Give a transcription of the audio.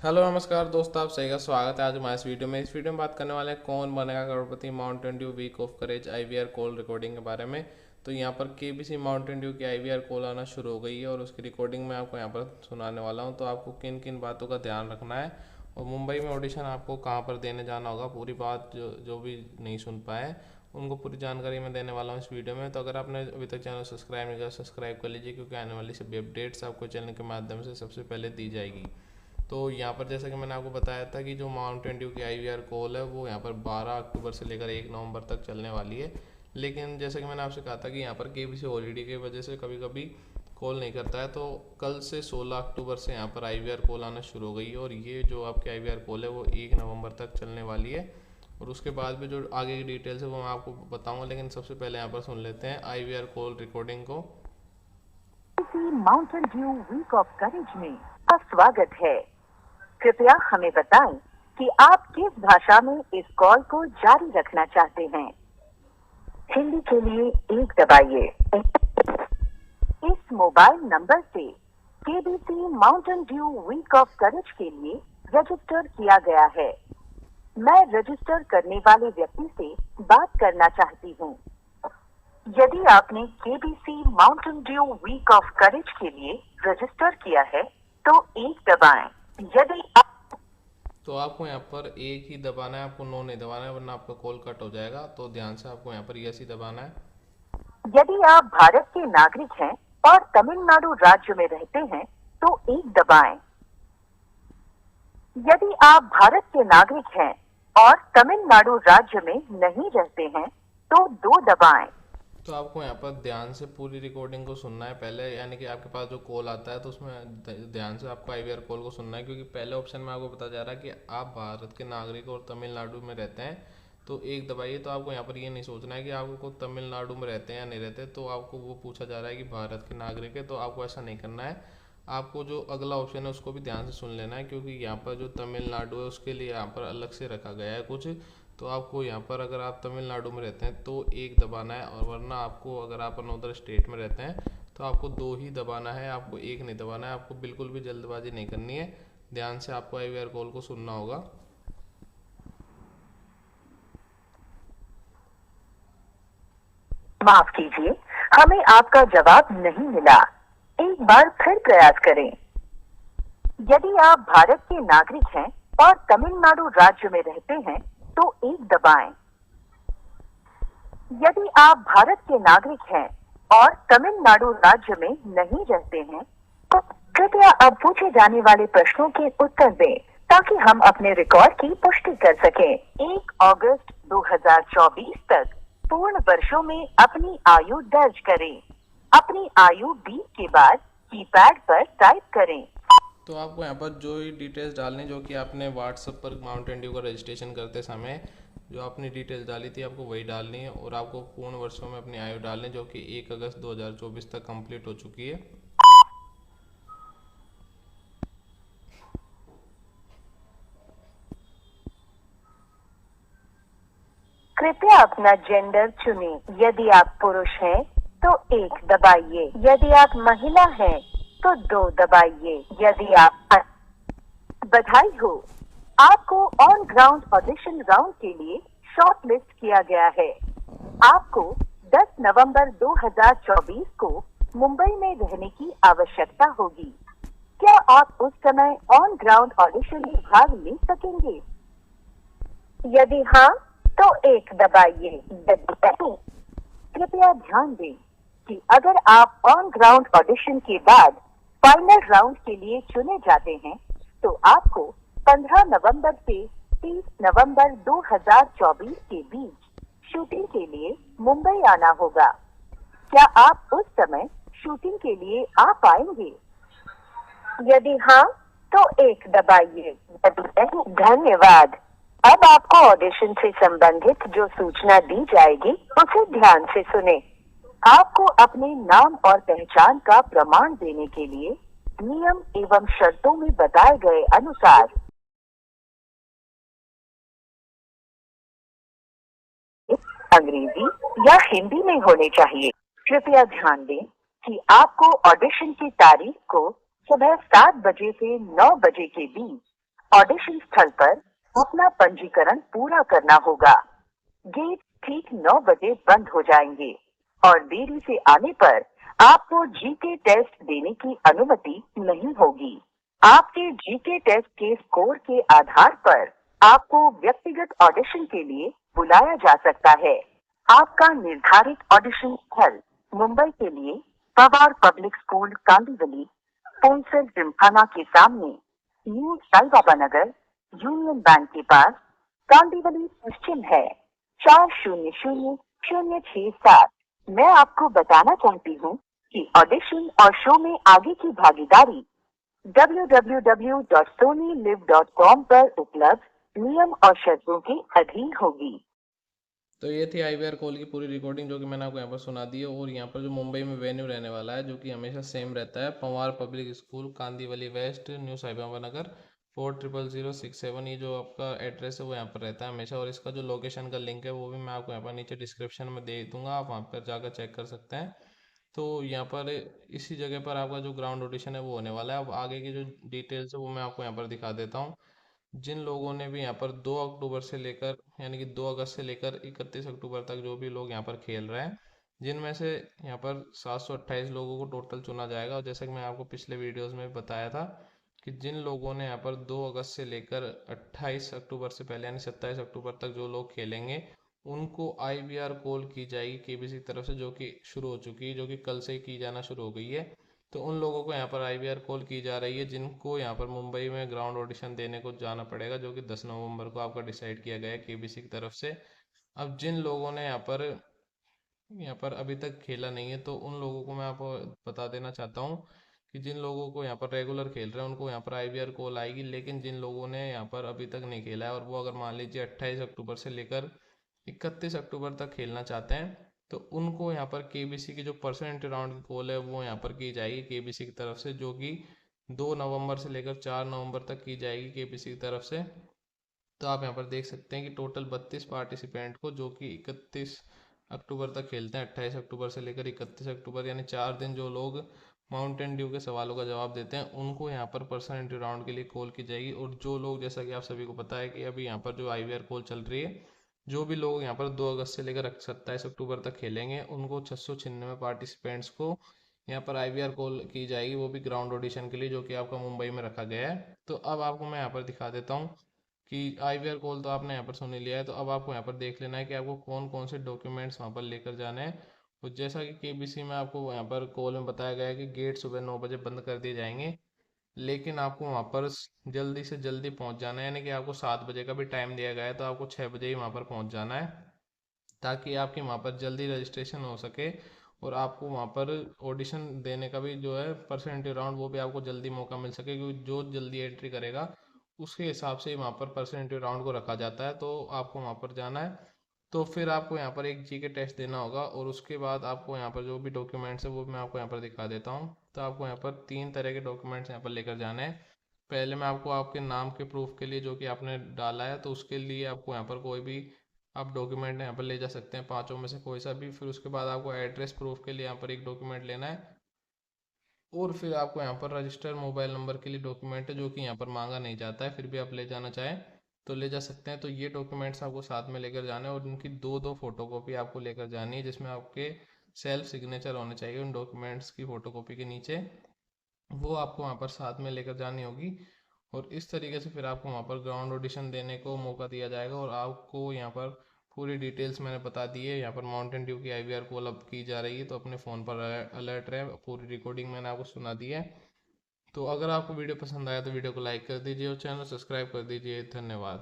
Hello नमस्कार दोस्तों, आप सही का स्वागत है आज हमारे इस वीडियो में। इस वीडियो में बात करने वाले हैं Kaun Banega Crorepati Mountain Dew week of courage IVR call recording के बारे में। तो यहाँ पर केबीसी माउंटेन ड्यू की आईवीआर कॉल आना शुरू हो गई है और उसकी रिकॉर्डिंग मैं आपको यहाँ पर सुनाने वाला हूँ। तो आपको किन किन बातों का ध्यान रखना है और मुंबई में ऑडिशन आपको कहाँ पर देने जाना होगा, पूरी बात जो जो भी नहीं सुन पाए उनको पूरी जानकारी मैं देने वाला हूँ इस वीडियो में। तो अगर आपने अभी तक चैनल सब्सक्राइब नहीं किया सब्सक्राइब कर लीजिए, क्योंकि आने वाली सभी अपडेट्स आपको चैनल के माध्यम से सबसे पहले दी जाएगी। तो यहाँ पर जैसा कि मैंने आपको बताया था कि जो माउंटेन ड्यू की आईवीआर कॉल है वो यहाँ पर 12 अक्टूबर से लेकर 1 नवंबर तक चलने वाली है। लेकिन जैसा कि मैंने आपसे कहा था कि यहाँ पर केबीसी हॉलीडे की वजह से कभी कभी कॉल नहीं करता है, तो कल से 16 अक्टूबर से यहाँ पर आईवीआर कॉल आना शुरू हो गई है और ये जो आपकी आईवीआर कॉल है वो 1 नवंबर तक चलने वाली है। और उसके बाद भी जो आगे की डिटेल्स है वो मैं आपको बताऊंगा, लेकिन सबसे पहले यहाँ पर सुन लेते हैं आईवीआर कॉल रिकॉर्डिंग को। Mountain Dew week of courage में आपका स्वागत है। कृपया हमें बताएं कि आप किस भाषा में इस कॉल को जारी रखना चाहते हैं। हिंदी के लिए 1 दबाइए। इस मोबाइल नंबर से KBC Mountain Dew week of courage के लिए रजिस्टर किया गया है। मैं रजिस्टर करने वाले व्यक्ति से बात करना चाहती हूँ। यदि आपने KBC Mountain Dew week of courage के लिए रजिस्टर किया है तो 1 दबाएं। यदि आप तो आपको यहाँ पर एक ही दबाना है, आपको नो नहीं दबाना है वरना आपका कॉल कट हो जाएगा। तो ध्यान से आपको यहाँ पर यस ही दबाना है। यदि आप भारत के नागरिक हैं और तमिलनाडु राज्य में रहते हैं तो 1 दबाएं। यदि आप भारत के नागरिक हैं और तमिलनाडु राज्य में नहीं रहते हैं तो 2 दबाएं। तो आपको यहाँ पर ध्यान से पूरी रिकॉर्डिंग को सुनना है पहले, यानी कि आपके पास जो कॉल आता है तो उसमें ध्यान से आपको आईवीआर कॉल को सुनना है, क्योंकि पहले ऑप्शन में आपको पता जा रहा है कि आप भारत के नागरिक और तमिलनाडु में रहते हैं तो 1 दबाइए। तो आपको यहाँ पर ये नहीं सोचना है कि आपको तमिलनाडु में रहते हैं या नहीं रहते, तो आपको वो पूछा जा रहा है कि भारत के नागरिक है, तो आपको ऐसा नहीं करना है। आपको जो अगला ऑप्शन है उसको भी ध्यान से सुन लेना है, क्योंकि यहाँ पर जो तमिलनाडु है उसके लिए यहाँ पर अलग से रखा गया है कुछ। तो आपको यहाँ पर अगर आप तमिलनाडु में रहते हैं तो 1 दबाना है, और वरना आपको अगर आप अनदर स्टेट में रहते हैं तो आपको 2 ही दबाना है, आपको 1 नहीं दबाना है। आपको बिल्कुल भी जल्दबाजी नहीं करनी है, ध्यान से आपको आईवीआर कॉल को सुनना होगा। माफ कीजिए, हमें आपका जवाब नहीं मिला। एक बार फिर प्रयास करें। यदि आप भारत के नागरिक हैं और तमिलनाडु राज्य में रहते हैं तो 1 दबाएं। यदि आप भारत के नागरिक हैं और तमिलनाडु राज्य में नहीं रहते हैं तो कृपया अब पूछे जाने वाले प्रश्नों के उत्तर दें ताकि हम अपने रिकॉर्ड की पुष्टि कर सकें। 1 अगस्त 2024 तक पूर्ण वर्षों में अपनी आयु दर्ज करें। अपनी आयु 20 के बाद कीपैड पर टाइप करें। तो आपको यहाँ पर जो ही डिटेल्स डालनी जो कि आपने व्हाट्सएप पर माउंटेन ड्यू का रजिस्ट्रेशन करते समय जो आपने डिटेल्स डाली थी आपको वही डालनी है, और आपको पूर्ण वर्षों में अपनी आयु डालनी जो कि 1 अगस्त 2024 तक कंप्लीट हो चुकी है। कृपया अपना जेंडर चुनें। यदि आप पुरुष हैं तो 1 दबाइए। यदि आप महिला हैं तो 2 दबाइए। यदि आप बधाई हो, आपको ऑन ग्राउंड ऑडिशन राउंड के लिए शॉर्ट लिस्ट किया गया है। आपको 10 नवंबर 2024 को मुंबई में रहने की आवश्यकता होगी। क्या आप उस समय ऑन ग्राउंड ऑडिशन में भाग ले सकेंगे? यदि हाँ तो 1 दबाइए। यदि नहीं, कृपया ध्यान दें कि अगर आप ऑन ग्राउंड ऑडिशन के बाद फाइनल राउंड के लिए चुने जाते हैं तो आपको 15 नवंबर से 30 नवंबर 2024 के बीच शूटिंग के लिए मुंबई आना होगा। क्या आप उस समय शूटिंग के लिए आ पाएंगे? यदि हाँ तो 1 दबाइए। यदि नहीं, धन्यवाद। अब आपको ऑडिशन से संबंधित जो सूचना दी जाएगी उसे ध्यान से सुने। आपको अपने नाम और पहचान का प्रमाण देने के लिए नियम एवं शर्तों में बताए गए अनुसार अंग्रेजी या हिंदी में होने चाहिए। कृपया ध्यान दें कि आपको ऑडिशन की तारीख को सुबह 7 बजे से 9 बजे के बीच ऑडिशन स्थल पर अपना पंजीकरण पूरा करना होगा। गेट ठीक 9 बजे बंद हो जाएंगे और देरी से आने पर आपको जीके टेस्ट देने की अनुमति नहीं होगी। आपके जीके टेस्ट के स्कोर के आधार पर आपको व्यक्तिगत ऑडिशन के लिए बुलाया जा सकता है। आपका निर्धारित ऑडिशन स्थल मुंबई के लिए पवार पब्लिक स्कूल कांदिवली, पोलसर जिमखाना के सामने, न्यू साई बाबा नगर, यूनियन बैंक के पास, कांदिवली पश्चिम है 400067। मैं आपको बताना चाहती हूँ कि ऑडिशन और शो में आगे की भागीदारी www.sonylive.com पर उपलब्ध नियम और शर्तों के अधीन होगी। तो ये थी IVR कॉल की पूरी रिकॉर्डिंग जो कि मैंने आपको यहाँ पर सुना दी है। और यहाँ पर जो मुंबई में वेन्यू रहने वाला है जो कि हमेशा सेम रहता है, Pawar public school Kandivali West, New Sai Baba Nagar 400067। ये जो आपका एड्रेस है वो यहाँ पर रहता है हमेशा। और इसका जो लोकेशन का लिंक है वो भी मैं आपको यहाँ पर नीचे डिस्क्रिप्शन में दे दूंगा, आप वहाँ पर जाकर चेक कर सकते हैं। तो यहाँ पर इसी जगह पर आपका जो ग्राउंड ऑडिशन है वो होने वाला है। अब आगे की जो डिटेल्स है वो मैं आपको यहाँ पर दिखा देता हूँ। जिन लोगों ने भी यहाँ पर 2 अक्टूबर से लेकर यानी कि 2 अगस्त से लेकर 31 अक्टूबर तक जो भी लोग यहाँ पर खेल रहे हैं, जिनमें से यहाँ पर 728 लोगों को टोटल चुना जाएगा। और जैसा कि मैं आपको पिछले वीडियोस में बताया था कि जिन लोगों ने यहाँ पर 2 अगस्त से लेकर 28 अक्टूबर से पहले यानी 27 अक्टूबर तक जो लोग खेलेंगे उनको IVR कॉल की जाएगी केबीसी की तरफ से, जो कि शुरू हो चुकी है, जो कि कल से की जाना शुरू हो गई है। तो उन लोगों को यहाँ पर IVR कॉल की जा रही है जिनको यहाँ पर मुंबई में ग्राउंड ऑडिशन देने को जाना पड़ेगा, जो कि 10 नवंबर को आपका डिसाइड किया गया है केबीसी की तरफ से। अब जिन लोगों ने यहाँ पर अभी तक खेला नहीं है तो उन लोगों को मैं आपको बता देना चाहता हूँ कि जिन लोगों को यहाँ पर रेगुलर खेल रहे हैं उनको यहाँ पर IVR कॉल आएगी। लेकिन जिन लोगों ने यहाँ पर अभी तक नहीं खेला है और वो अगर मान लीजिए 28 अक्टूबर से लेकर 31 अक्टूबर तक खेलना चाहते हैं तो उनको यहाँ पर केबीसी की जो परसेंट राउंड की कॉल है वो यहाँ पर की जाएगी केबीसी की तरफ से, जो कि 2 नवंबर से लेकर 4 नवंबर तक की जाएगी केबीसी की तरफ से। तो आप यहाँ पर देख सकते हैं कि टोटल 32 पार्टिसिपेंट को जो कि 31 अक्टूबर तक खेलते हैं, 28 अक्टूबर से लेकर 31 अक्टूबर यानी 4 दिन जो लोग माउंटेन ड्यू के सवालों का जवाब देते हैं उनको यहाँ पर पर्सनल एंट्री राउंड के लिए कॉल की जाएगी। और जो लोग, जैसा कि आप सभी को पता है कि अभी यहाँ पर जो IVR कॉल चल रही है, जो भी लोग यहाँ पर 2 अगस्त से लेकर 27 अक्टूबर तक खेलेंगे उनको 696 पार्टिसिपेंट्स को यहाँ पर IVR कॉल की जाएगी, वो भी ग्राउंड ऑडिशन के लिए, जो कि आपका मुंबई में रखा गया है। तो अब आपको मैं यहाँ पर दिखा देता हूँ कि IVR कॉल तो आपने यहाँ पर सुन लिया है। तो अब आपको यहाँ पर देख लेना है कि आपको कौन कौन से डॉक्यूमेंट्स वहाँ पर लेकर जाने हैं। तो जैसा कि केबीसी में आपको यहाँ पर कॉल में बताया गया है कि गेट सुबह 9 बजे बंद कर दिए जाएंगे, लेकिन आपको वहाँ पर जल्दी से जल्दी पहुँच जाना है। यानी कि आपको 7 बजे का भी टाइम दिया गया है तो आपको 6 बजे ही वहाँ पर पहुँच जाना है, ताकि आपकी वहाँ पर जल्दी रजिस्ट्रेशन हो सके और आपको वहाँ पर ऑडिशन देने का भी जो है परसेंटेज राउंड वो भी आपको जल्दी मौका मिल सके, क्योंकि जो जल्दी एंट्री करेगा उसके हिसाब से वहाँ पर परसेंटेज राउंड को रखा जाता है। तो आपको वहाँ पर जाना है। तो फिर आपको यहाँ पर एक जीके टेस्ट देना होगा और उसके बाद आपको यहाँ पर जो भी डॉक्यूमेंट्स है वो मैं आपको यहाँ पर दिखा देता हूँ। तो आपको यहाँ पर 3 तरह के डॉक्यूमेंट्स यहाँ पर लेकर जाने हैं। पहले मैं आपको आपके नाम के प्रूफ के लिए जो कि आपने डाला है तो उसके लिए आपको यहाँ पर कोई भी आप डॉक्यूमेंट यहाँ पर ले जा सकते हैं, 5 में से कोई सा भी। फिर उसके बाद आपको एड्रेस प्रूफ के लिए यहाँ पर एक डॉक्यूमेंट लेना है और फिर आपको यहाँ पर रजिस्टर्ड मोबाइल नंबर के लिए डॉक्यूमेंट है जो कि यहाँ पर मांगा नहीं जाता है, फिर भी आप ले जाना चाहें तो ले जा सकते हैं। तो ये डॉक्यूमेंट्स आपको साथ में लेकर जाने हैं और उनकी 2-2 फोटोकॉपी आपको लेकर जानी है, जिसमें आपके सेल्फ सिग्नेचर होने चाहिए उन डॉक्यूमेंट्स की फोटोकॉपी के नीचे, वो आपको वहाँ पर साथ में लेकर जानी होगी। और इस तरीके से फिर आपको वहाँ पर ग्राउंड ऑडिशन देने को मौका दिया जाएगा। और आपको यहाँ पर पूरी डिटेल्स मैंने बता दी है। यहाँ पर माउंटेन ड्यू की IVR कॉल अब की जा रही है तो अपने फ़ोन पर अलर्ट रहे, पूरी रिकॉर्डिंग मैंने आपको सुना दी है। तो अगर आपको वीडियो पसंद आया तो वीडियो को लाइक कर दीजिए और चैनल सब्सक्राइब कर दीजिए। धन्यवाद।